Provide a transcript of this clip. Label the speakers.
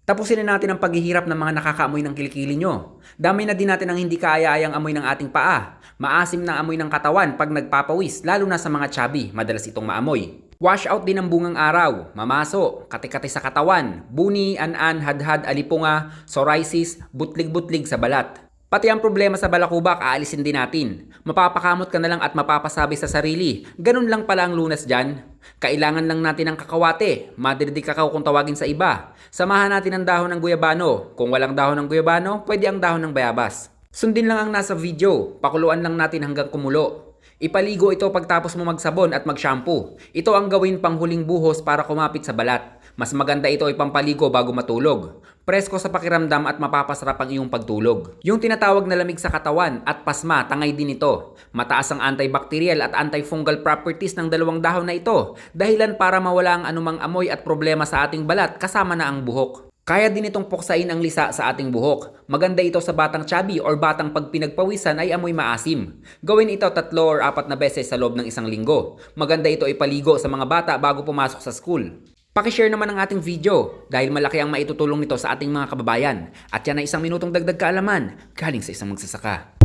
Speaker 1: Tapusin na natin ang paghihirap ng mga nakakaamoy ng kilikili nyo. Damay na din natin ang hindi kaaya-ayang amoy ng ating paa. Maasim na amoy ng katawan pag nagpapawis, lalo na sa mga chubby, madalas itong maamoy. Wash out din ang bungang araw, mamaso, kati-kati sa katawan, buni, an-an, hadhad, alipunga, psoriasis, butlig-butlig sa balat. Pati ang problema sa balakubak, aalisin din natin. Mapapakamot ka na lang at mapapasabi sa sarili, ganun lang pala ang lunas dyan. Kailangan lang natin ng kakawate, madiridig kakao kung tawagin sa iba. Samahan natin ang dahon ng guyabano. Kung walang dahon ng guyabano, pwede ang dahon ng bayabas. Sundin lang ang nasa video, pakuluan lang natin hanggang kumulo. Ipaligo ito pagtapos mo magsabon at mag-shampoo. Ito ang gawin panghuling buhos para kumapit sa balat. Mas maganda ito ipampaligo bago matulog. Presko sa pakiramdam at mapapasarap ang iyong pagtulog. Yung tinatawag na lamig sa katawan at pasma, tangay din ito. Mataas ang antibacterial at antifungal properties ng dalawang dahon na ito. Dahilan para mawala ang anumang amoy at problema sa ating balat kasama na ang buhok. Kaya din itong puksain ang lisa sa ating buhok. Maganda ito sa batang chubby or batang pag pinagpawisan ay amoy maasim. Gawin ito 3 or 4 na beses sa loob ng isang linggo. Maganda ito ipaligo sa mga bata bago pumasok sa school. Pakishare naman ang ating video dahil malaki ang maitutulong nito sa ating mga kababayan. At yan ay 1 minutong dagdag kaalaman galing sa isang magsasaka.